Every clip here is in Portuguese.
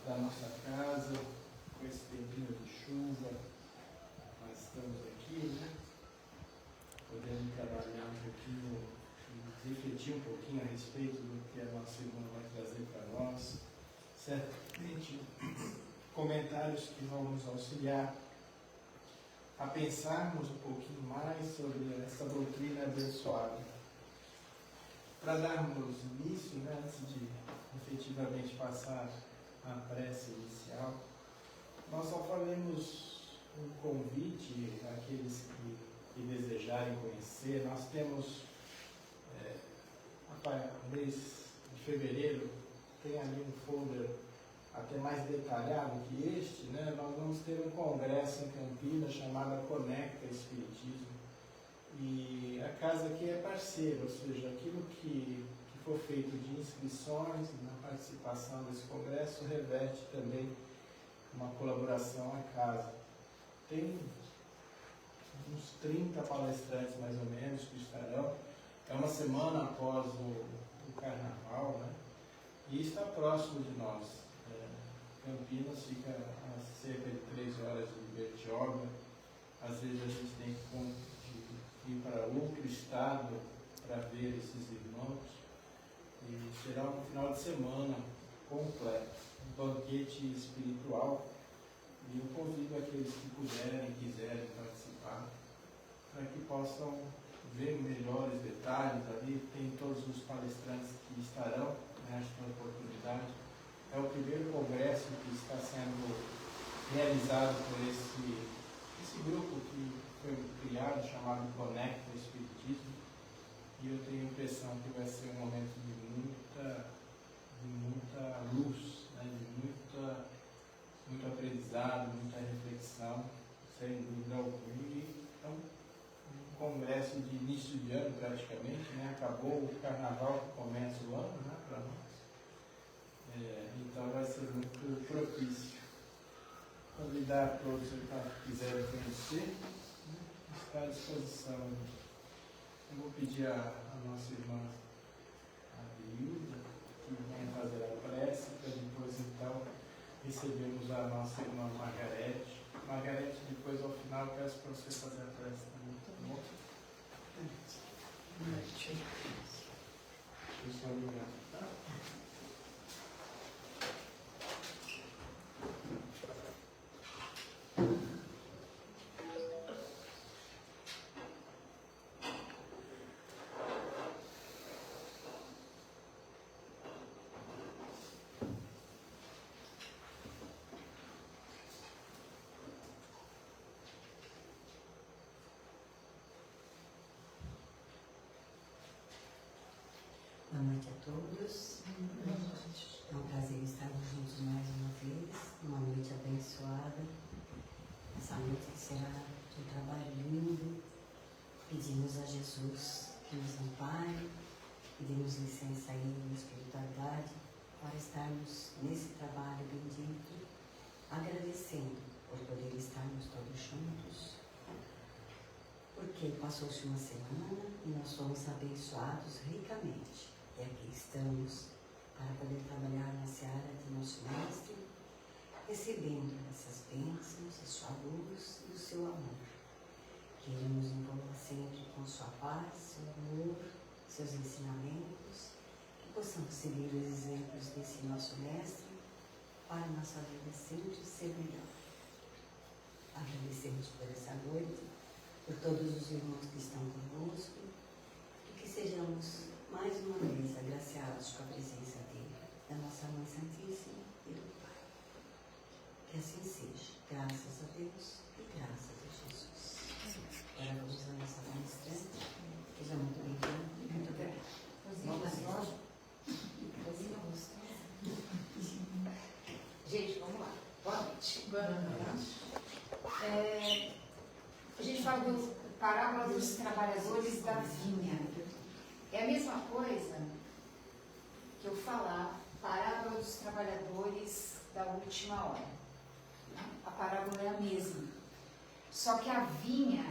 da nossa casa, com esse tempinho de chuva, nós estamos aqui, né? Podendo trabalhar um pouquinho, refletir um pouquinho a respeito do que a nossa irmã vai trazer para nós. Certamente, comentários que vão nos auxiliar a pensarmos um pouquinho mais sobre essa doutrina abençoada. Para darmos início, né, antes de efetivamente passar a prece inicial, nós só faremos um convite àqueles que desejarem conhecer. Nós temos, no mês de fevereiro, tem ali um folder até mais detalhado que este, né? Nós vamos ter um congresso em Campinas chamado Conecta Espiritismo. E a casa aqui é parceira, ou seja, aquilo que for feito de inscrições na participação desse congresso reverte também uma colaboração à casa. Tem uns 30 palestrantes mais ou menos que estarão. É uma semana após o carnaval, né? E está próximo de nós. Campinas fica a cerca de 3 horas de Bertioga. Às vezes a gente tem que ir para outro estado para ver esses irmãos. E será um final de semana completo, um banquete espiritual. E eu convido aqueles que puderem, quiserem participar, para que possam ver melhores detalhes. Ali tem todos os palestrantes que estarão nesta oportunidade. É o primeiro congresso que está sendo realizado por esse grupo que foi criado, chamado Conecta Espiritismo. E eu tenho a impressão que vai ser um momento de muita luz, né? De muito aprendizado, muita reflexão, sem dúvida alguma. E é um congresso de início de ano praticamente, né? Acabou o carnaval que começa o ano, né, para nós. Então vai ser muito propício. Convidar todos que quiserem conhecer, né, está à disposição. Eu vou pedir a nossa irmã Adeilda que venha fazer a prece, para depois então recebermos a nossa irmã Margarete. Margarete, depois ao final peço para você fazer a prece também, tá bom? Pessoal, obrigado. Tá? Boa noite a todos. É um prazer estarmos juntos mais uma vez, uma noite abençoada. Essa noite que será de um trabalho lindo. Pedimos a Jesus que nos ampare, pedimos licença a Ele na espiritualidade para estarmos nesse trabalho bendito, agradecendo por poder estarmos todos juntos, porque passou-se uma semana e nós fomos abençoados ricamente. E aqui estamos para poder trabalhar na seara de nosso Mestre, recebendo essas bênçãos, a sua luz e o seu amor. Que Ele nos envolva sempre com sua paz, seu amor, seus ensinamentos, que possamos seguir os exemplos desse nosso Mestre para a nossa vida sempre ser melhor. Agradecemos por essa noite, por todos os irmãos que estão conosco, e que sejamos mais uma vez agraciados com a presença dele, da nossa Mãe Santíssima e do Pai. Que assim seja, graças a Deus e graças a Jesus. Agora vamos à nossa palestrante. Seja muito bem-vindo. Muito obrigada. Gente, vamos lá. Boa noite. Boa noite. A gente fala do parábola dos trabalhadores da vinha. É a mesma coisa que eu falar parábola dos trabalhadores da última hora. A parábola é a mesma. Só que a vinha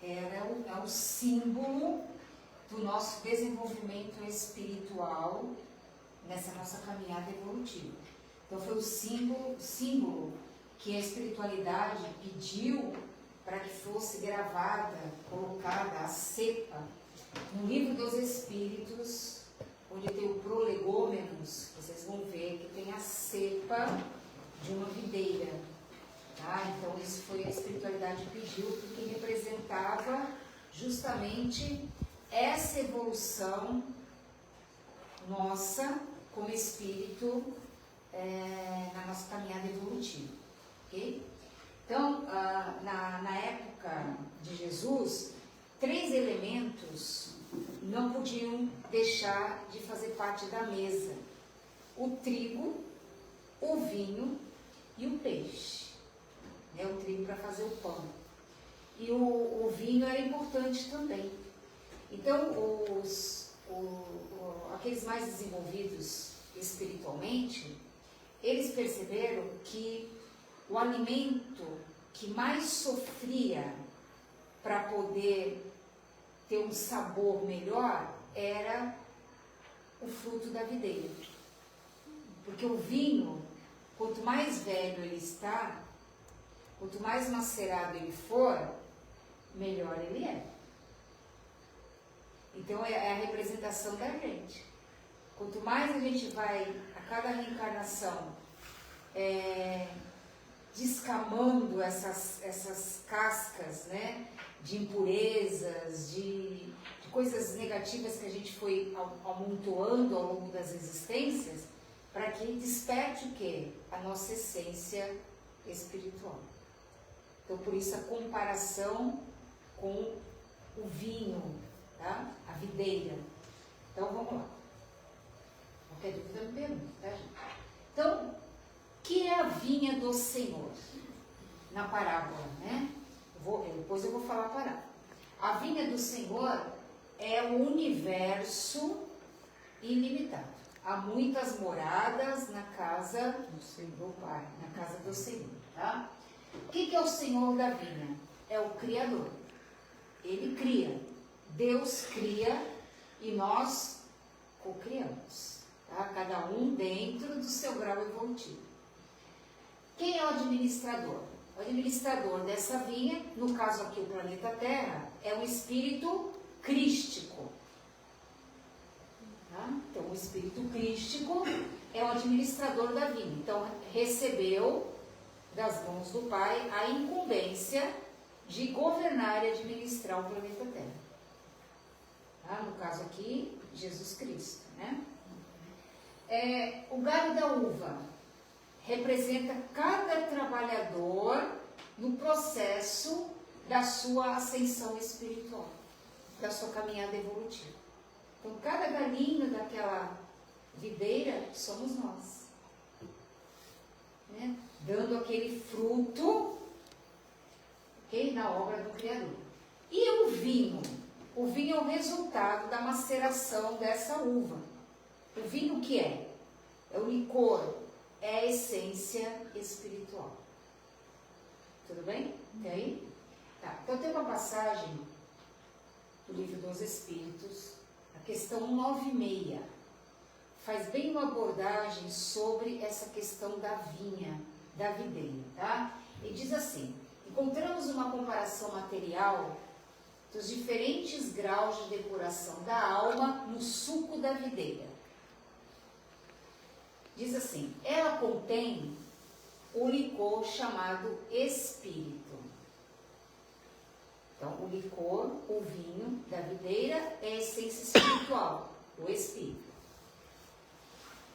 é o símbolo do nosso desenvolvimento espiritual nessa nossa caminhada evolutiva. Então foi o símbolo que a espiritualidade pediu para que fosse gravada, colocada a cepa no livro dos Espíritos, onde tem o prolegômenos. Vocês vão ver que tem a cepa de uma videira. Tá? Então isso foi a espiritualidade pediu, porque representava justamente essa evolução nossa como espírito na nossa caminhada evolutiva. Okay? Então, na época de Jesus, 3 elementos não podiam deixar de fazer parte da mesa: o trigo, o vinho e o peixe. O trigo para fazer o pão. E o vinho era importante também. Então, aqueles mais desenvolvidos espiritualmente, eles perceberam que o alimento que mais sofria para poder ter um sabor melhor era o fruto da videira. Porque o vinho, quanto mais velho ele está, quanto mais macerado ele for, melhor ele é. Então é a representação da gente. Quanto mais a gente vai, a cada reencarnação, descamando essas cascas, né, de impurezas, de coisas negativas que a gente foi amontoando ao longo das existências, para que desperte o quê? A nossa essência espiritual. Então, por isso a comparação com o vinho, tá? A videira. Então, vamos lá. Qualquer dúvida me pergunta, tá, gente? Então, o que é a vinha do Senhor? Na parábola, né? Depois eu vou falar a parábola. A vinha do Senhor é o universo ilimitado. Há muitas moradas na casa do Pai, na casa do Senhor, tá? O que é o Senhor da vinha? É o Criador. Ele cria. Deus cria e nós co-criamos. Tá? Cada um dentro do seu grau evolutivo. Quem é o administrador? O administrador dessa vinha, no caso aqui o planeta Terra, é um espírito crístico. Tá? Então o espírito crístico é o administrador da vinha. Então recebeu das mãos do Pai a incumbência de governar e administrar o planeta Terra. Tá? No caso aqui, Jesus Cristo, né? O galho da uva representa cada trabalhador no processo da sua ascensão espiritual, da sua caminhada evolutiva. Então, cada galinho daquela videira somos nós, né? Dando aquele fruto, okay, na obra do Criador. E o vinho? O vinho é o resultado da maceração dessa uva. O vinho o que é? É o licor, é a essência espiritual. Tudo bem? E aí? Tá. Então tem uma passagem do Livro dos Espíritos, a questão 96. Faz bem uma abordagem sobre essa questão da vinha, da videira, tá? E diz assim: encontramos uma comparação material dos diferentes graus de depuração da alma no suco da videira. Diz assim: ela contém o licor chamado espírito. Então, o licor, o vinho da videira é a essência espiritual, o espírito.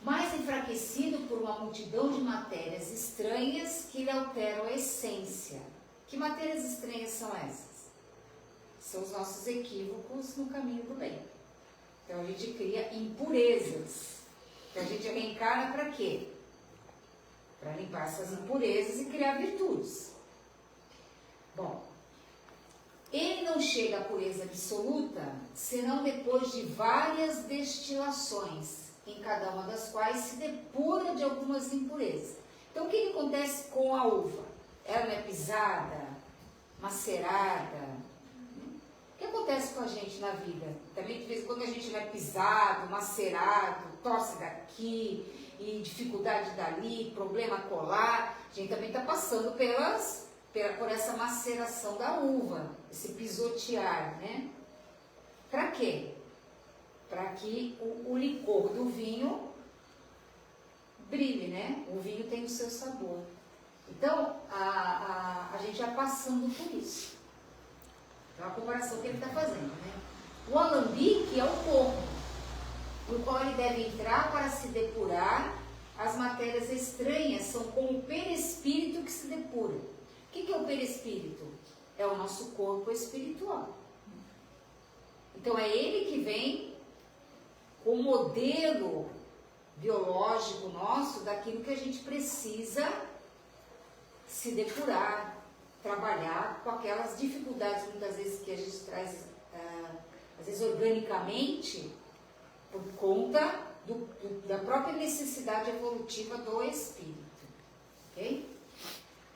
Mais enfraquecido por uma multidão de matérias estranhas que lhe alteram a essência. Que matérias estranhas são essas? São os nossos equívocos no caminho do bem. Então, a gente cria impurezas. Então, a gente reencarna para quê? Para limpar essas impurezas e criar virtudes. Bom, ele não chega à pureza absoluta senão depois de várias destilações, em cada uma das quais se depura de algumas impurezas. Então, o que acontece com a uva? Ela não é pisada, macerada, O que acontece com a gente na vida? Também de vez em quando a gente vai pisado, macerado, torce daqui, e dificuldade dali, problema colar. A gente também está passando por essa maceração da uva, esse pisotear, né? Para quê? Para que o licor do vinho brilhe, né? O vinho tem o seu sabor. Então, a gente já passando por isso. É uma comparação que ele está fazendo, né? O alambique é o corpo, no qual ele deve entrar para se depurar. As matérias estranhas são como o perispírito que se depura. O que é o perispírito? É o nosso corpo espiritual. Então é ele que vem com o modelo biológico nosso daquilo que a gente precisa se depurar, trabalhar com aquelas dificuldades muitas vezes que a gente traz, às vezes organicamente, por conta da própria necessidade evolutiva do espírito. Ok?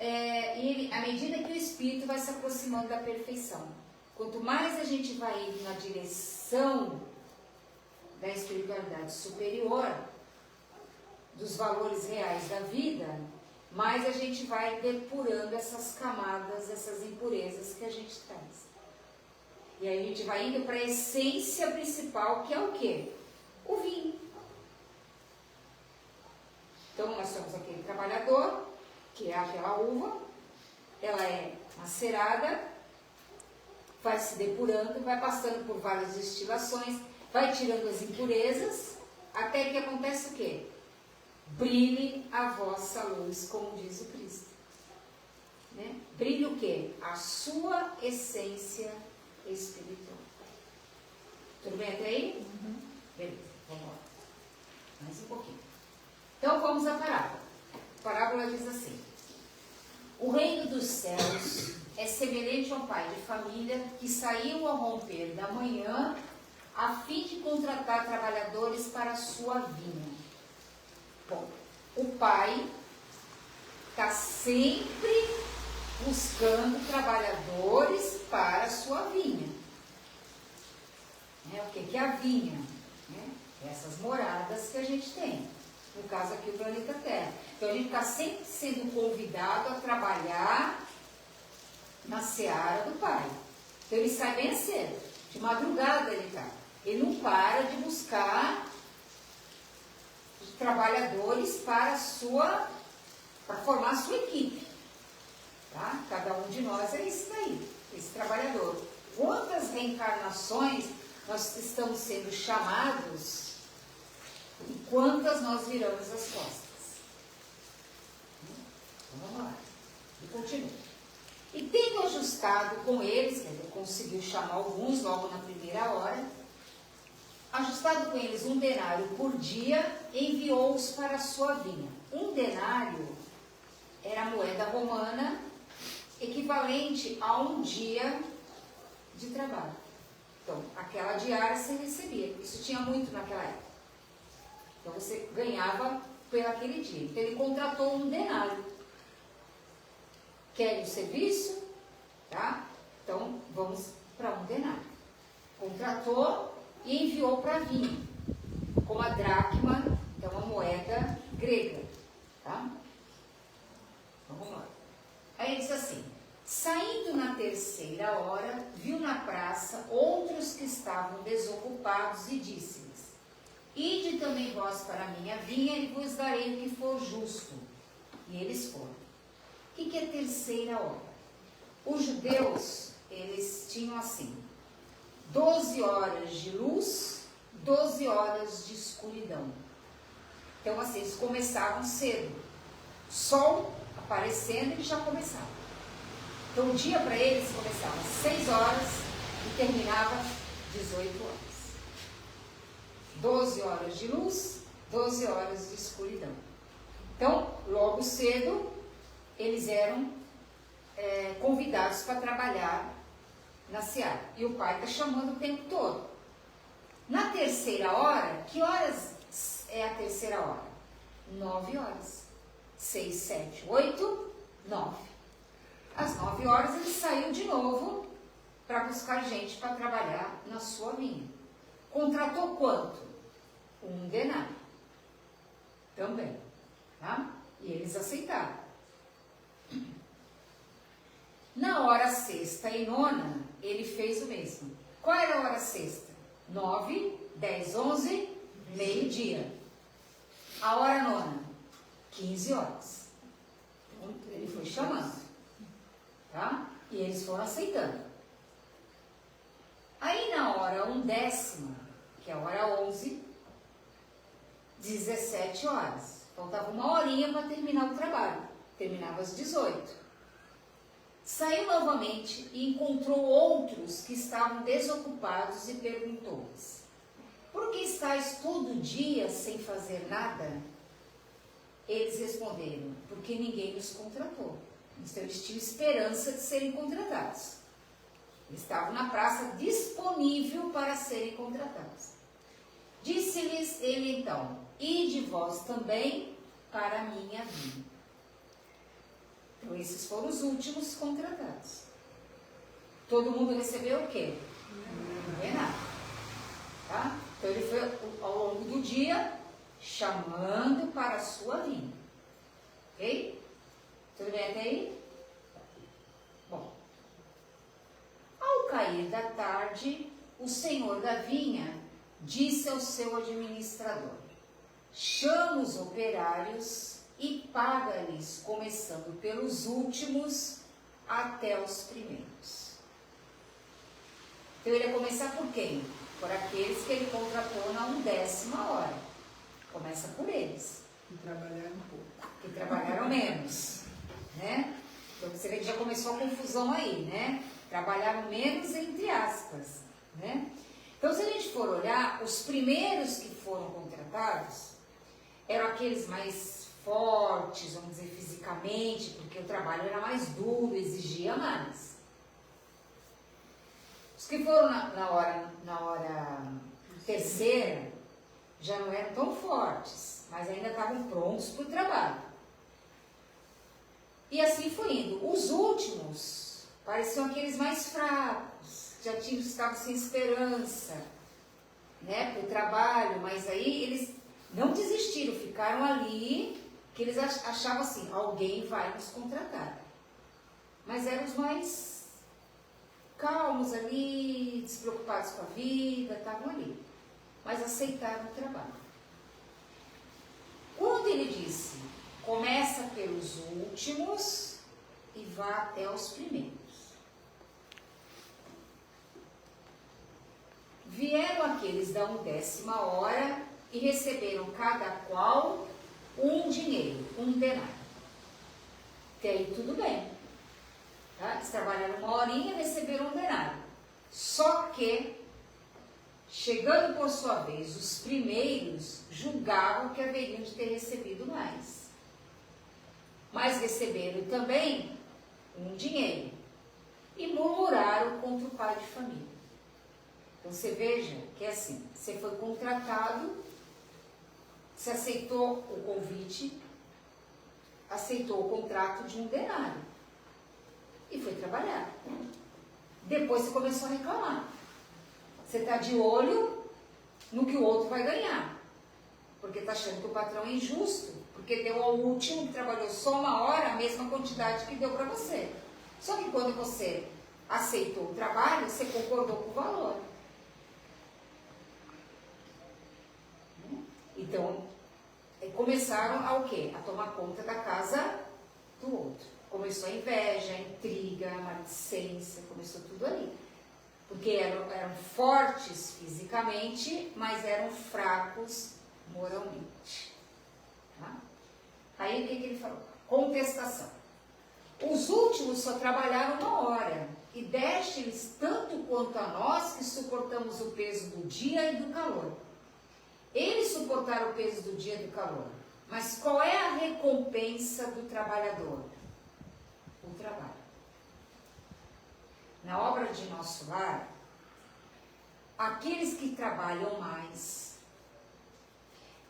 E à medida que o espírito vai se aproximando da perfeição, quanto mais a gente vai indo na direção da espiritualidade superior, dos valores reais da vida, mais a gente vai depurando essas camadas, essas impurezas que a gente traz. E aí a gente vai indo para a essência principal, que é o quê? O vinho. Então nós somos aquele trabalhador, que é aquela uva, ela é macerada, vai se depurando, vai passando por várias destilações, vai tirando as impurezas, até que acontece o quê? Brilhe a vossa luz, como diz o Cristo. Né? Brilhe o quê? A sua essência espiritual. Tudo bem até aí? Beleza, vamos lá. Mais um pouquinho. Então vamos à parábola. A parábola diz assim: o reino dos céus é semelhante a um pai de família que saiu ao romper da manhã a fim de contratar trabalhadores para a sua vinha. Bom, o pai está sempre buscando trabalhadores para a sua vinha. O que é a vinha? Essas moradas que a gente tem. No caso aqui, o planeta Terra. Então, a gente está sempre sendo convidado a trabalhar na seara do pai. Então, ele sai bem cedo. De madrugada ele está. Ele não para de buscar trabalhadores para formar a sua equipe. Tá? Cada um de nós é isso daí, esse trabalhador. Quantas reencarnações nós estamos sendo chamados e quantas nós viramos as costas? Então, vamos lá. E continua. E tendo ajustado com eles, ele conseguiu chamar alguns logo na primeira hora, ajustado com eles 1 denário por dia, enviou-os para a sua vinha. 1 denário era a moeda romana, equivalente a 1 dia de trabalho. Então, aquela diária você recebia. Isso tinha muito naquela época. Então, você ganhava por aquele dia. Então, ele contratou 1 denário. Quer o serviço? Tá? Então, vamos para 1 denário. Contratou e enviou para a vinha, como a dracma, é uma moeda grega. Tá? Vamos lá. Aí ele diz assim: saindo na 3ª hora, viu na praça outros que estavam desocupados e disse-lhes: ide também vós para a minha vinha e vos darei o que for justo. E eles foram. O que é 3ª hora? Os judeus, eles tinham assim: 12 horas de luz, 12 horas de escuridão. Então, assim, eles começavam cedo. Sol aparecendo, eles já começavam. Então, o dia para eles começava às 6 horas e terminava às 18 horas. 12 horas de luz, 12 horas de escuridão. Então, logo cedo, eles eram convidados para trabalhar na seara. E o pai está chamando o tempo todo. Na 3ª hora, que horas é a 3ª hora? 9 horas. 6, 7, 8, 9. Às 9 horas ele saiu de novo para buscar gente para trabalhar na sua vinha. Contratou quanto? 1 denário. Também. Tá? E eles aceitaram. Na hora sexta e nona, ele fez o mesmo. Qual era a hora sexta? 9, 10, 11, meio-dia. A hora nona? 15 horas. Ele foi chamando. Tá? E eles foram aceitando. Aí na hora 1/10, que é a hora 11, 17 horas. Faltava 1 horinha para terminar o trabalho. Terminava às 18. Saiu novamente e encontrou outros que estavam desocupados e perguntou-lhes: por que estáis todo dia sem fazer nada? Eles responderam: porque ninguém nos contratou. Então eles tinham esperança de serem contratados. Eles estavam na praça disponível para serem contratados. Disse-lhes ele então: ide vós também para a minha vinha. Então esses foram os últimos contratados. Todo mundo recebeu o quê? Não é nada. Tá? Então ele foi ao longo do dia chamando para a sua vinha. Ok? Tudo bem até aí? Bom. Ao cair da tarde, o senhor da vinha disse ao seu administrador: chama os operários e paga-lhes, começando pelos últimos até os primeiros. Então ele ia começar por quem? Por aqueles que ele contratou na 1/10 hora. Começa por eles. Que trabalharam um pouco. Que trabalharam menos. Né? Então você vê que já começou a confusão aí, né? Trabalharam menos entre aspas. Né? Então se a gente for olhar, os primeiros que foram contratados eram aqueles mais fortes, vamos dizer, fisicamente, porque o trabalho era mais duro, exigia mais. Os que foram na hora terceira já não eram tão fortes, mas ainda estavam prontos para o trabalho. E assim foi indo. Os últimos pareciam aqueles mais fracos, já estavam sem esperança, né, para o trabalho, mas aí eles não desistiram, ficaram ali, que eles achavam assim: alguém vai nos contratar. Mas eram os mais calmos ali, despreocupados com a vida, estavam ali. Mas aceitaram o trabalho. Quando ele disse: começa pelos últimos e vá até os primeiros. Vieram aqueles da 1/10 hora e receberam cada qual um dinheiro, 1 denário. Até aí tudo bem. Tá? Eles trabalharam 1 horinha e receberam 1 denário. Só que, chegando por sua vez, os primeiros julgavam que haveriam de ter recebido mais. Mas receberam também um dinheiro e murmuraram contra o pai de família. Então você veja que é assim: você foi contratado, você aceitou o convite, aceitou o contrato de 1 denário e foi trabalhar. Depois você começou a reclamar. Você está de olho no que o outro vai ganhar, porque está achando que o patrão é injusto, porque deu ao último que trabalhou só 1 hora a mesma quantidade que deu para você. Só que quando você aceitou o trabalho, você concordou com o valor. Então, começaram a o quê? A tomar conta da casa do outro. Começou a inveja, a intriga, a maledicência, começou tudo ali. Porque eram fortes fisicamente, mas eram fracos moralmente. Tá? Aí o que ele falou? Contestação. Os últimos só trabalharam 1 hora, e deste-lhes tanto quanto a nós que suportamos o peso do dia e do calor. Eles suportaram o peso do dia e do calor. Mas qual é a recompensa do trabalhador? O trabalho. Na obra de Nosso Lar, aqueles que trabalham mais,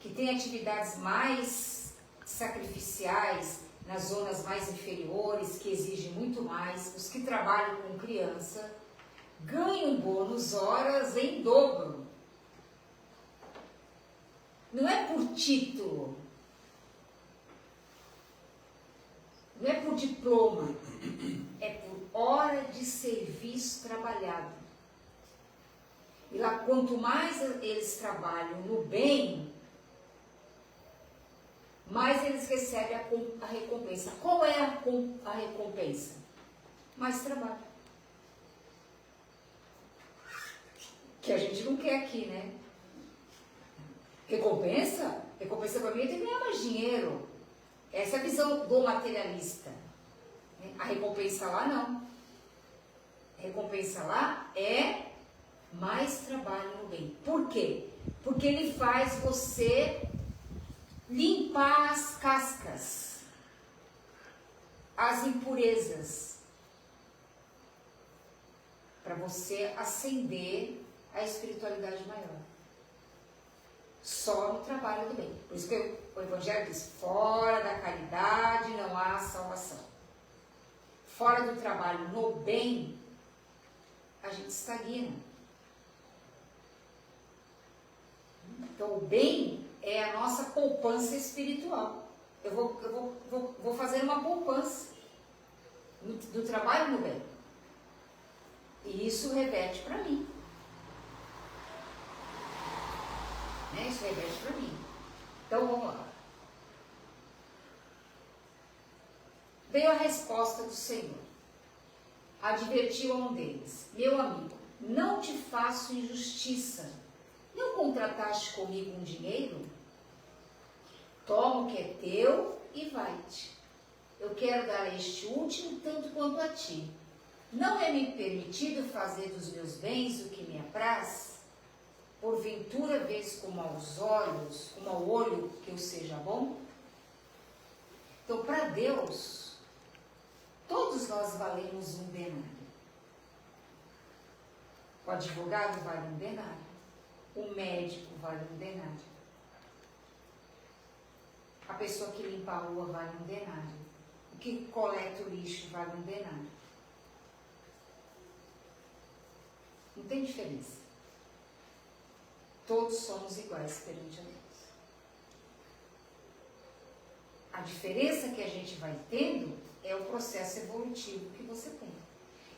que têm atividades mais sacrificiais, nas zonas mais inferiores, que exigem muito mais, os que trabalham com criança, ganhe um bônus horas em dobro. Não é por título, não é por diploma, é por hora de serviço trabalhado. E lá, quanto mais eles trabalham no bem, mais eles recebem a recompensa. Qual é a recompensa? Mais trabalho. Que a gente não quer aqui, né? Recompensa? Recompensa para mim é ter que ganhar mais dinheiro. Essa é a visão do materialista. A recompensa lá não. A recompensa lá é mais trabalho no bem. Por quê? Porque ele faz você limpar as cascas, as impurezas, para você ascender a espiritualidade maior. Só no trabalho do bem. Por isso que o Evangelho diz, fora da caridade não há salvação. Fora do trabalho no bem, a gente estagna. Então o bem é a nossa poupança espiritual. Eu vou fazer uma poupança do trabalho no bem. E isso reverte para mim. Né? Isso reverte para mim. Então vamos lá. Veio a resposta do Senhor. Advertiu a um deles: meu amigo, não te faço injustiça. Não contrataste comigo um dinheiro? Toma o que é teu e vai-te. Eu quero dar a este último tanto quanto a ti. Não é me permitido fazer dos meus bens o que me apraz? Porventura vês como aos olhos, como ao olho que eu seja bom? Então, para Deus, todos nós valemos um denário. O advogado vale um denário. O médico vale um denário. A pessoa que limpa a rua vale um denário. O que coleta o lixo vale um denário. Não tem diferença. Todos somos iguais perante a Deus. A diferença que a gente vai tendo é o processo evolutivo que você tem.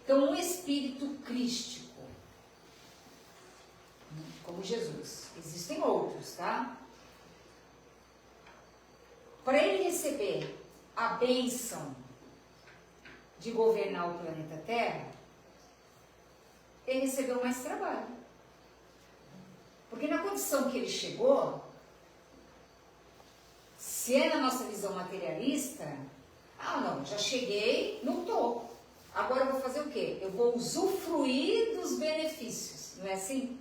Então, um espírito crístico, como Jesus. Existem outros, tá? Para ele receber a bênção de governar o planeta Terra, ele recebeu mais trabalho. Porque na condição que ele chegou, se é na nossa visão materialista, não, já cheguei no topo. Agora eu vou fazer o quê? Eu vou usufruir dos benefícios. Não é assim?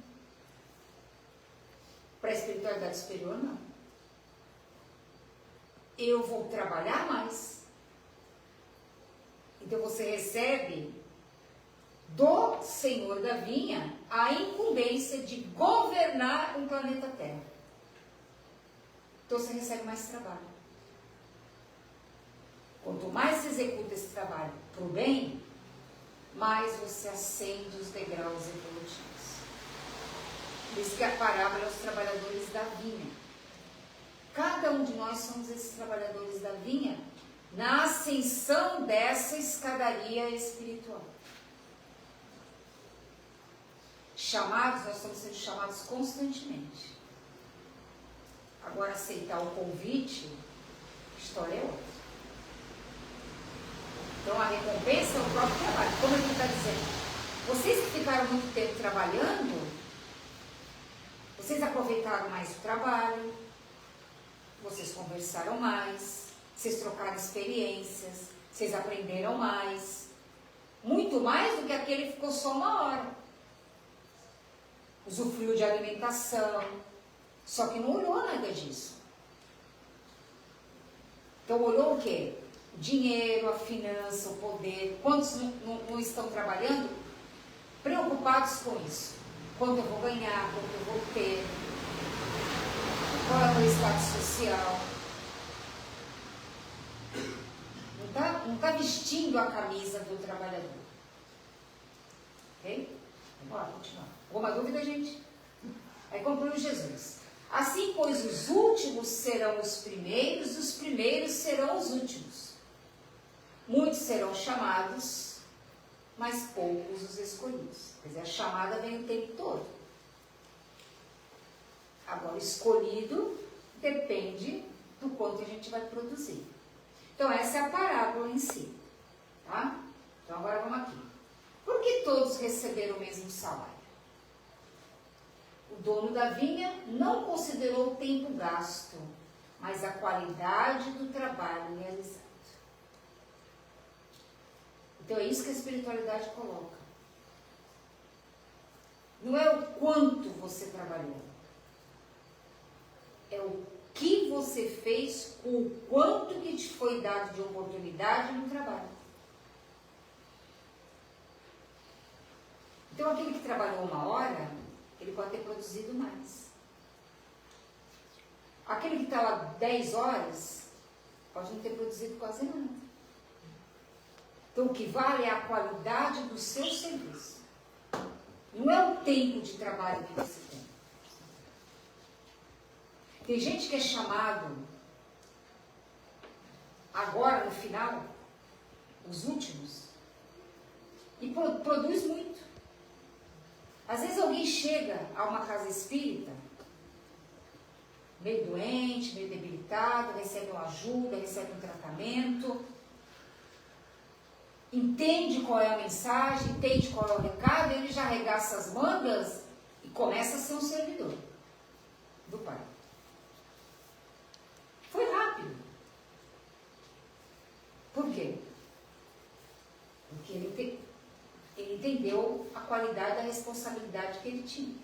Para a espiritualidade superior, não. Eu vou trabalhar mais. Então você recebe do Senhor da Vinha a incumbência de governar um planeta Terra. Então você recebe mais trabalho. Quanto mais você executa esse trabalho para o bem, mais você acende os degraus evolutivos. Por isso que a parábola é os trabalhadores da vinha. Cada um de nós somos esses trabalhadores da vinha na ascensão dessa escadaria espiritual. Chamados, nós estamos sendo chamados constantemente. Agora, aceitar o convite, a história é outra. Então, a recompensa é o próprio trabalho. Como ele está dizendo, vocês que ficaram muito tempo trabalhando, vocês aproveitaram mais o trabalho, vocês conversaram mais, vocês trocaram experiências, vocês aprenderam mais. Muito mais do que aquele que ficou só uma hora. Usufruiu de alimentação, só que não olhou nada disso. Então olhou o quê? O dinheiro, a finança, o poder. Quantos não estão trabalhando preocupados com isso? Quanto eu vou ganhar, quanto eu vou ter, qual é o meu status social. Não tá vestindo a camisa do trabalhador. Ok? Bora continuar. Alguma dúvida, gente? Aí conclui Jesus. Assim, pois, os últimos serão os primeiros serão os últimos. Muitos serão chamados, mas poucos os escolhidos. Quer dizer, a chamada vem o tempo todo. Agora, o escolhido depende do quanto a gente vai produzir. Então, essa é a parábola em si. Tá? Então, agora vamos aqui. Por que todos receberam o mesmo salário? O dono da vinha não considerou o tempo gasto, mas a qualidade do trabalho realizado. Então, é isso que a espiritualidade coloca. Não é o quanto você trabalhou. É o que você fez com o quanto que te foi dado de oportunidade no trabalho. Então, aquele que trabalhou 1 hora, ele pode ter produzido mais. Aquele que está lá 10 horas, pode não ter produzido quase nada. Então, o que vale é a qualidade do seu serviço. Não é o tempo de trabalho que você tem. Tem gente que é chamado agora, no final, os últimos, e produz muito. Às vezes alguém chega a uma casa espírita, meio doente, meio debilitado, recebe uma ajuda, recebe um tratamento, entende qual é a mensagem, entende qual é o recado, ele já arregaça as mangas e começa a ser um servidor do Pai. Foi rápido. Por quê? Porque ele entendeu a qualidade da responsabilidade que ele tinha.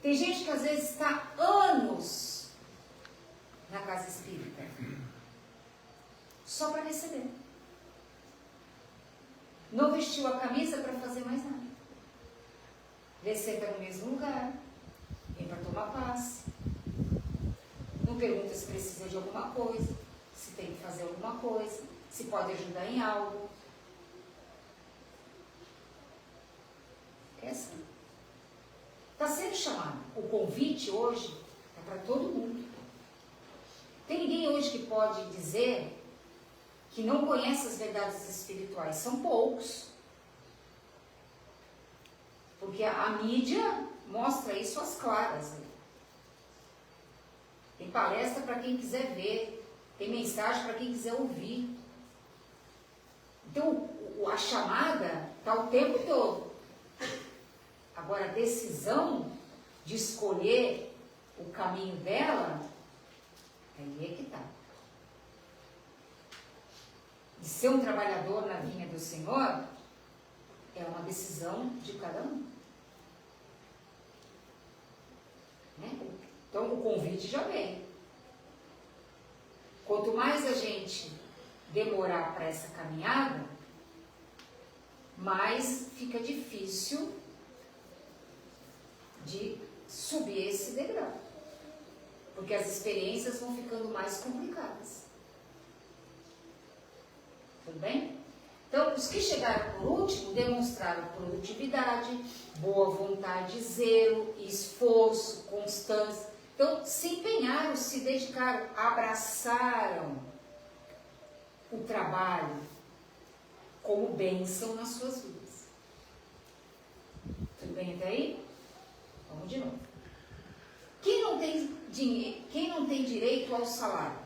Tem gente que às vezes está anos na casa espírita só para receber. Não vestiu a camisa para fazer mais nada. Ele senta no mesmo lugar, vem para tomar passe. Não pergunta se precisa de alguma coisa, se tem que fazer alguma coisa, se pode ajudar em algo. Essa está sendo chamado. O convite hoje é para todo mundo. Tem ninguém hoje que pode dizer que não conhece as verdades espirituais. São poucos. Porque a mídia mostra isso às claras. Tem palestra para quem quiser ver. Tem mensagem para quem quiser ouvir. Então, a chamada está o tempo todo. Agora, a decisão de escolher o caminho dela, aí é que está. De ser um trabalhador na vinha do Senhor, é uma decisão de cada um. Né? Então, o convite já vem. Quanto mais a gente demorar para essa caminhada, mais fica difícil de subir esse degrau. Porque as experiências vão ficando mais complicadas. Tudo bem? Então, os que chegaram por último demonstraram produtividade, boa vontade, zelo, esforço, constância. Então, se empenharam, se dedicaram, abraçaram o trabalho como bênção nas suas vidas. Tudo bem até aí? Vamos de novo. Quem não tem dinheiro, quem não tem direito ao salário?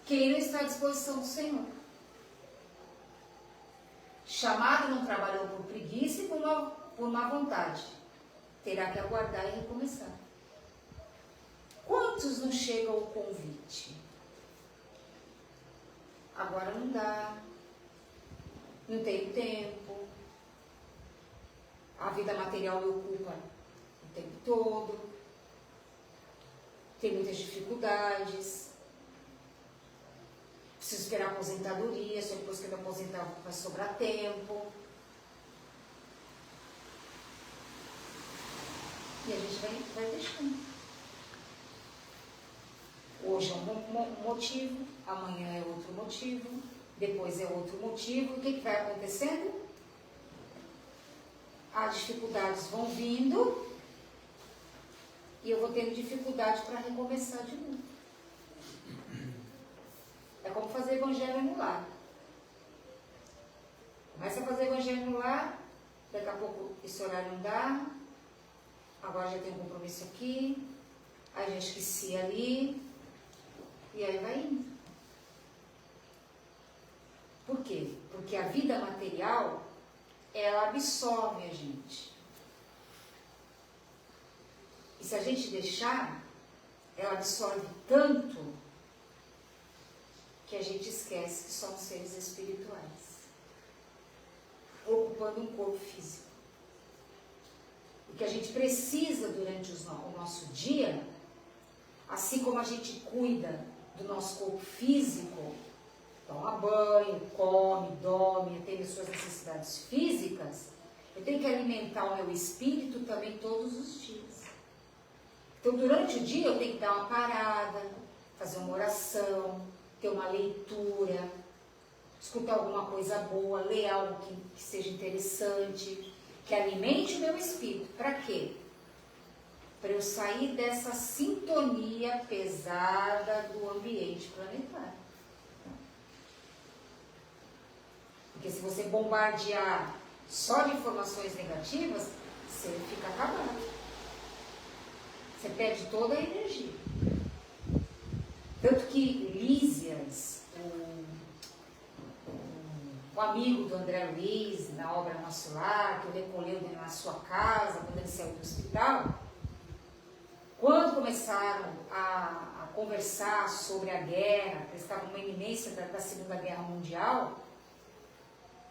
Quem não está à disposição do Senhor. Chamado não trabalhou por preguiça e por má vontade. Terá que aguardar e recomeçar. Quantos não chegam ao convite? Agora não dá. Não tenho tempo. A vida material me ocupa o tempo todo. Tem muitas dificuldades. Preciso esperar a aposentadoria, só depois que eu me aposentar vai sobrar tempo. E a gente vai deixando. Hoje é um motivo, amanhã é outro motivo, depois é outro motivo. O que vai acontecendo? as dificuldades vão vindo e eu vou tendo dificuldade para recomeçar de novo. É como fazer evangelho no lar. Começa a fazer evangelho no lar, daqui a pouco esse horário não dá, agora já tem um compromisso aqui, aí já esqueci ali, e aí vai indo. Por quê? Porque a vida material, ela absorve a gente. E se a gente deixar, ela absorve tanto que a gente esquece que somos seres espirituais, ocupando um corpo físico. O que a gente precisa durante o nosso dia, assim como a gente cuida do nosso corpo físico, toma banho, come, dorme, atende as suas necessidades físicas, eu tenho que alimentar o meu espírito também todos os dias. Então, durante o dia, eu tenho que dar uma parada, fazer uma oração, ter uma leitura, escutar alguma coisa boa, ler algo que seja interessante, que alimente o meu espírito. Para quê? Para eu sair dessa sintonia pesada do ambiente planetário. Porque se você bombardear só de informações negativas, você fica acabado. Você perde toda a energia. Tanto que Lísias, o amigo do André Luiz, na obra Nosso Lar, que o recolheu na sua casa, quando ele saiu do hospital, quando começaram a conversar sobre a guerra, que estava numa iminência da Segunda Guerra Mundial,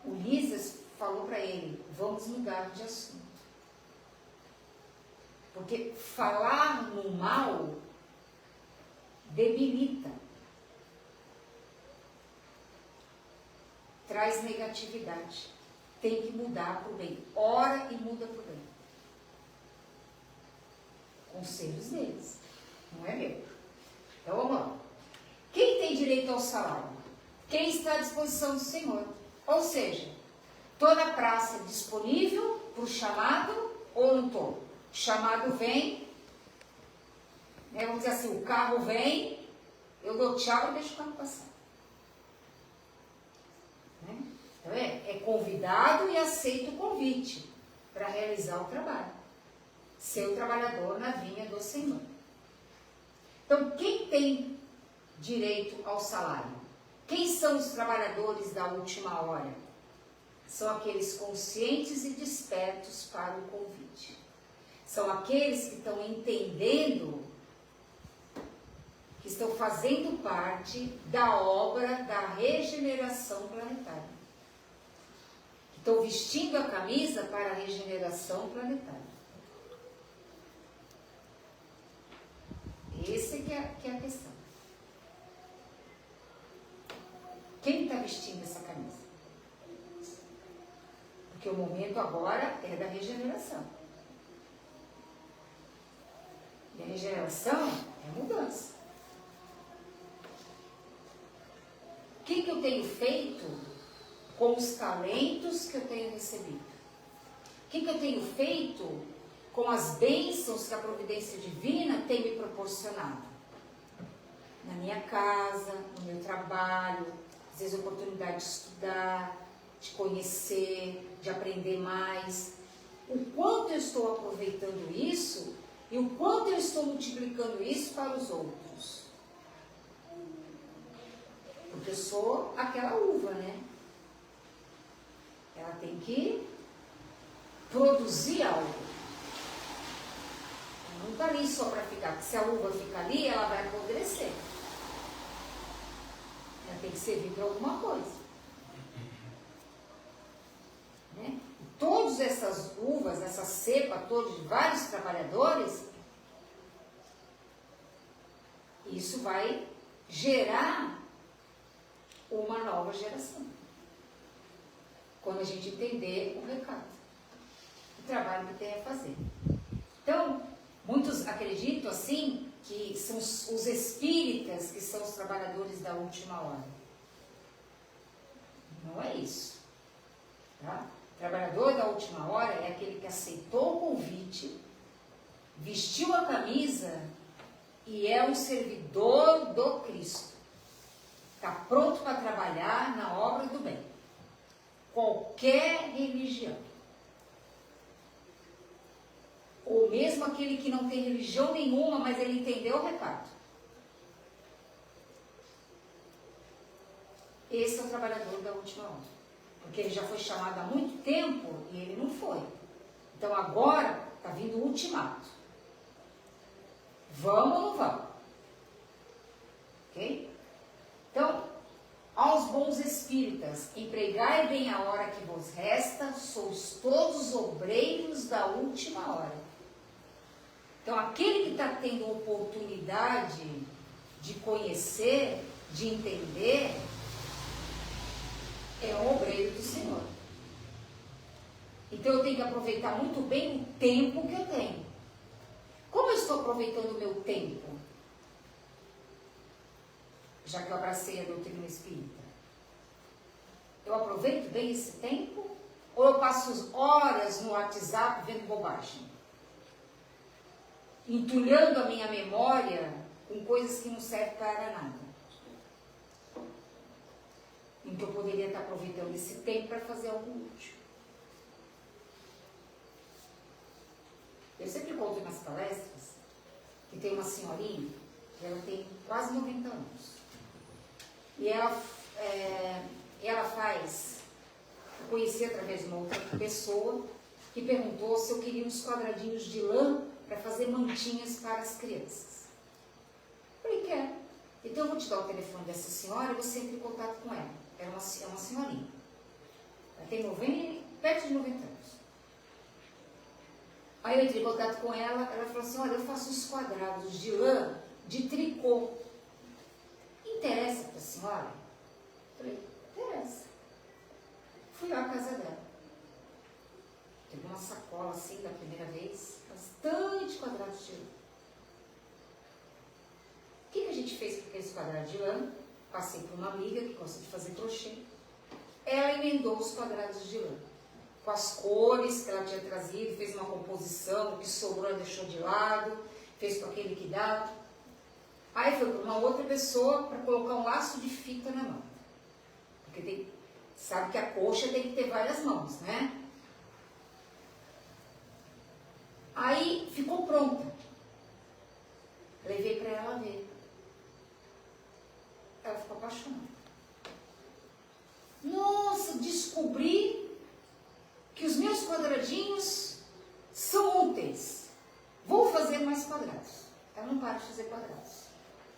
o Lísias falou para ele, vamos mudar de assunto. Porque falar no mal debilita, traz negatividade. Tem que mudar para o bem. Ora e muda para o bem. Conselhos deles, não é meu. Então vamos lá. Quem tem direito ao salário? Quem está à disposição do Senhor. Ou seja, estou na praça disponível para o chamado ou não estou? O chamado vem, né, vamos dizer assim, o carro vem, eu dou tchau e deixo o carro passar. Né? Então é convidado e aceita o convite para realizar o trabalho. Ser o trabalhador na vinha do Senhor. Então, quem tem direito ao salário? Quem são os trabalhadores da última hora? São aqueles conscientes e despertos para o convite. São aqueles que estão entendendo, que estão fazendo parte da obra da regeneração planetária. Que estão vestindo a camisa para a regeneração planetária. Esse que é a questão. Quem está vestindo essa camisa? Porque o momento agora é da regeneração. E a regeneração é mudança. O que eu tenho feito com os talentos que eu tenho recebido? O que eu tenho feito com as bênçãos que a providência divina tem me proporcionado? Na minha casa, no meu trabalho, às vezes oportunidade de estudar, de conhecer, de aprender mais. O quanto eu estou aproveitando isso e o quanto eu estou multiplicando isso para os outros. Porque eu sou aquela uva, né? Ela tem que produzir algo. Ela não está ali só para ficar. Porque se a uva ficar ali, ela vai apodrecer. Ela tem que servir para alguma coisa. Né? Todas essas uvas, essa cepa toda de vários trabalhadores, isso vai gerar uma nova geração. Quando a gente entender o recado, o trabalho que tem a fazer. Então, muitos acreditam assim que são os espíritas que são os trabalhadores da última hora. Não é isso. Tá? Trabalhador da última hora é aquele que aceitou o convite, vestiu a camisa e é um servidor do Cristo. Está pronto para trabalhar na obra do bem. Qualquer religião. Ou mesmo aquele que não tem religião nenhuma, mas ele entendeu o recado. Esse é o trabalhador da última hora. Porque ele já foi chamado há muito tempo e ele não foi. Então agora está vindo o ultimato. Vamos ou não vamos? Ok? Então, aos bons espíritas, empregai bem a hora que vos resta, sois todos obreiros da última hora. Então, aquele que está tendo oportunidade de conhecer, de entender, é um obreiro do Senhor. Então, eu tenho que aproveitar muito bem o tempo que eu tenho. Como eu estou aproveitando o meu tempo? Já que eu abracei a doutrina espírita. Eu aproveito bem esse tempo? Ou eu passo horas no WhatsApp vendo bobagem? Entulhando a minha memória com coisas que não servem para nada. Então eu poderia estar aproveitando esse tempo para fazer algo útil. Eu sempre conto nas palestras que tem uma senhorinha, que ela tem quase 90 anos. E ela faz, eu conheci através de uma outra pessoa, que perguntou se eu queria uns quadradinhos de lã para fazer mantinhas para as crianças. Eu falei, quero. Então eu vou te dar o telefone dessa senhora e você entra em contato com ela. É uma senhorinha. Ela tem perto de 90 anos. Aí eu entrei em contato com ela, ela falou assim, olha, eu faço uns quadrados de lã de tricô. Interessa para a senhora? Eu falei, interessa. Fui lá à casa dela. Teve uma sacola assim da primeira vez, bastante quadrados de lã. O que a gente fez com aqueles quadrados de lã? Passei para uma amiga que gosta de fazer crochê. Ela emendou os quadrados de lã. Com as cores que ela tinha trazido, fez uma composição, o que sobrou ela deixou de lado, fez com aquele que dava. Aí foi para uma outra pessoa para colocar um laço de fita na mão. Porque sabe que a coxa tem que ter várias mãos, né? Aí ficou pronta. Levei para ela ver. Ela ficou apaixonada. Nossa, descobri que os meus quadradinhos são úteis. Vou fazer mais quadrados. Ela não para de fazer quadrados.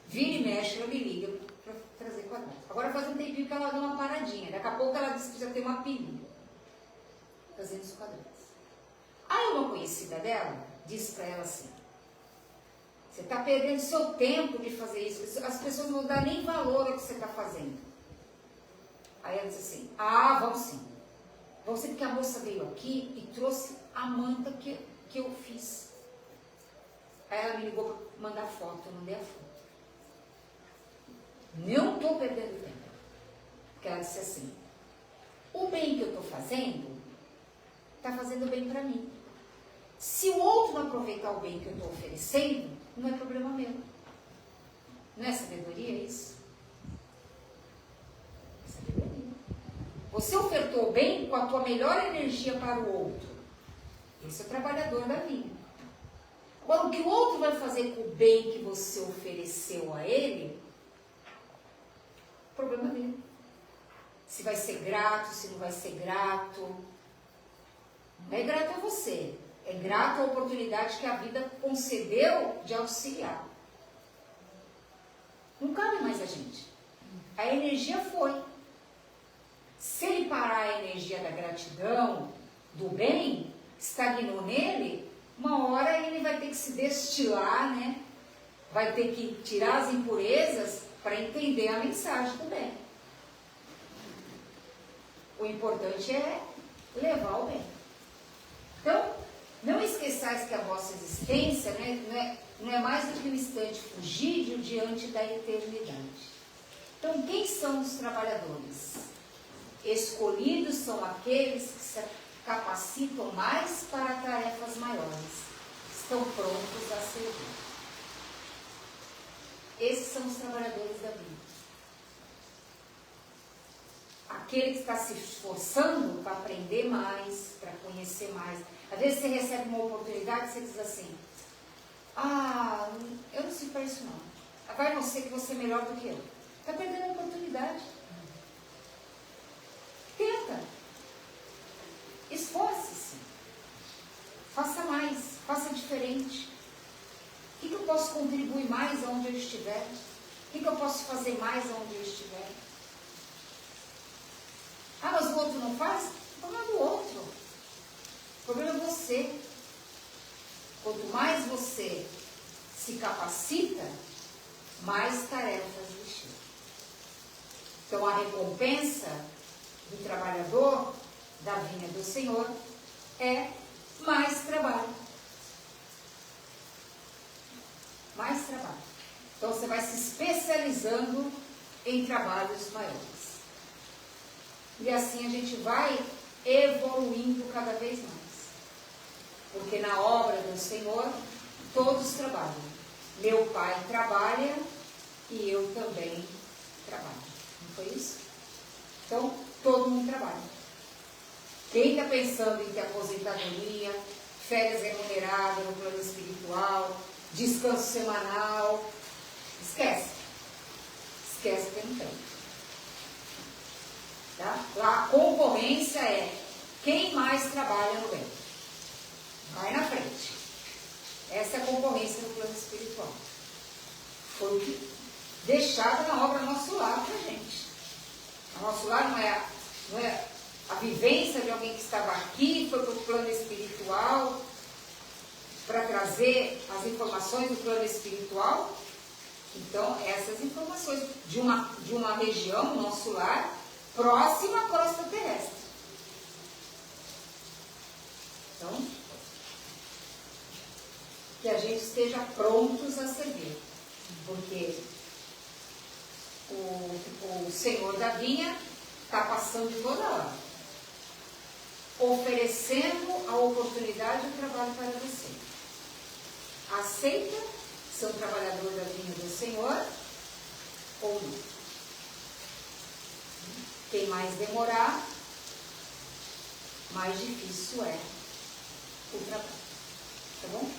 Vira e mexe, ela me liga para trazer quadrados. Agora faz um tempinho que ela deu uma paradinha. Daqui a pouco ela disse que já tem uma pilha. Fazendo os quadrados. Aí uma conhecida dela disse para ela assim, você está perdendo seu tempo de fazer isso. As pessoas não vão dar nem valor ao que você está fazendo. Aí ela disse assim, vamos sim. Vamos sim, porque a moça veio aqui e trouxe a manta que eu fiz. Aí ela me ligou para mandar foto, eu mandei a foto. Não estou perdendo tempo. Porque ela disse assim, o bem que eu estou fazendo, está fazendo bem para mim. Se o outro não aproveitar o bem que eu estou oferecendo, não é problema meu. Não é sabedoria isso? É sabedoria. Você ofertou o bem com a tua melhor energia para o outro. Esse é o trabalhador da vida. Agora, o que o outro vai fazer com o bem que você ofereceu a ele, problema dele. Se vai ser grato, se não vai ser grato. Não é grato a você. É grato à oportunidade que a vida concedeu de auxiliar. Não cabe mais a gente. A energia foi. Se ele parar a energia da gratidão, do bem, estagnou nele, uma hora ele vai ter que se destilar, né? Vai ter que tirar as impurezas para entender a mensagem do bem. O importante é levar o bem. Então, não esqueçais que a vossa existência, né, não é mais do que um instante fugídio diante da eternidade. Então, quem são os trabalhadores? Escolhidos são aqueles capacitam mais para tarefas maiores, estão prontos a servir. Esses são os trabalhadores da vida. Aquele que está se esforçando para aprender mais, para conhecer mais. Às vezes você recebe uma oportunidade e você diz assim: ah, eu não sirvo para isso não. Vai não ser que você é melhor do que eu. Está perdendo a oportunidade. Tenta. Esforce-se. Faça mais. Faça diferente. O que eu posso contribuir mais aonde eu estiver? O que eu posso fazer mais aonde eu estiver? Ah, mas o outro não faz? O problema é do outro. O problema é você. Quanto mais você se capacita, mais tarefas lhe chegam. Então a recompensa do trabalhador da vinha do Senhor é mais trabalho. Mais trabalho. Então você vai se especializando em trabalhos maiores. E assim a gente vai evoluindo cada vez mais. Porque na obra do Senhor, todos trabalham. Meu Pai trabalha e eu também trabalho. Não foi isso? Então, todo mundo trabalha. Quem está pensando em ter aposentadoria, férias remuneradas no plano espiritual, descanso semanal, esquece. Esquece que não tem. Tá? A concorrência é quem mais trabalha no bem. Vai na frente. Essa é a concorrência no plano espiritual. Foi o que deixado na obra Nosso Lar para a gente. A Nosso Lar não é a vivência de alguém que estava aqui, foi para o plano espiritual para trazer as informações do plano espiritual. Então, essas informações de uma região, Nosso Lar, próxima à crosta terrestre. Então, que a gente esteja prontos a servir. Porque o Senhor da vinha está passando toda hora, oferecendo a oportunidade de trabalho para você. Aceita ser um trabalhador da vinha do Senhor ou não? Quem mais demorar, mais difícil é o trabalho. Tá bom?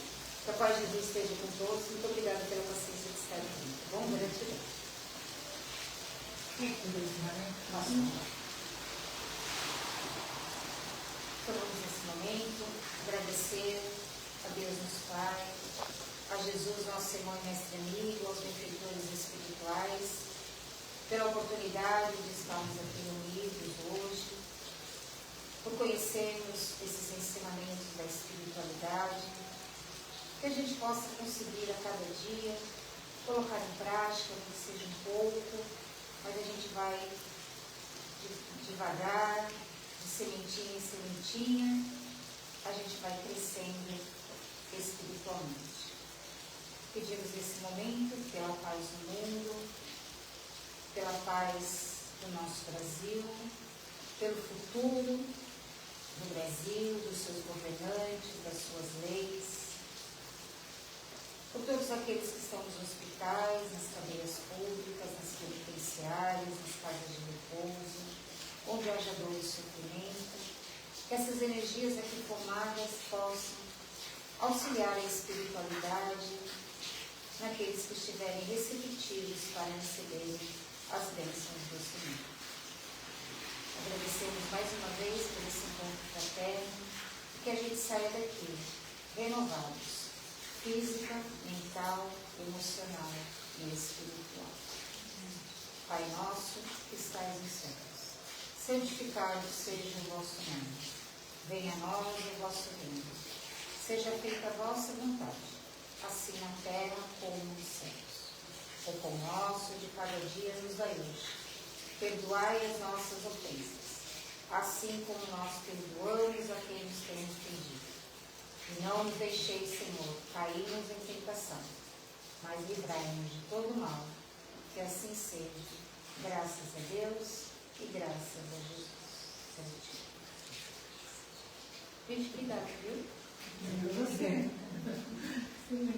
Que a paz de Jesus esteja com todos. Muito obrigada pela paciência de estar aqui. Tá bom? Gratidão. Então vamos nesse momento agradecer a Deus nosso Pai, a Jesus nosso Senhor e Mestre amigo, aos benfeitores espirituais, pela oportunidade de estarmos aqui reunidos hoje, por conhecermos esses ensinamentos da espiritualidade, que a gente possa conseguir a cada dia colocar em prática, que seja um pouco, mas a gente vai devagar, de sementinha em sementinha, a gente vai crescendo espiritualmente. Pedimos nesse momento pela paz do mundo, pela paz do nosso Brasil, pelo futuro do Brasil, dos seus governantes, das suas leis, por todos aqueles que estão nos hospitais, nas cadeias públicas, nas penitenciárias, nas casas de repouso, onde haja dor e sofrimento, que essas energias aqui formadas possam auxiliar a espiritualidade naqueles que estiverem receptivos para receberem as bênçãos do Senhor. Agradecemos mais uma vez por esse encontro fraterno e que a gente saia daqui renovados, física, mental, emocional e espiritual. Pai nosso que estais nos céus, santificado seja o vosso nome. Venha a nós o vosso reino. Seja feita a vossa vontade, assim na terra como nos céus. O pão nosso de cada dia nos dai hoje. Perdoai as nossas ofensas, assim como nós perdoamos a quem nos tem ofendido. E não nos deixeis, Senhor, cairmos em tentação, mas livrai-nos de todo mal, que assim seja, graças a Deus e graças a Jesus. Gente, que idade, viu? Você. Sim.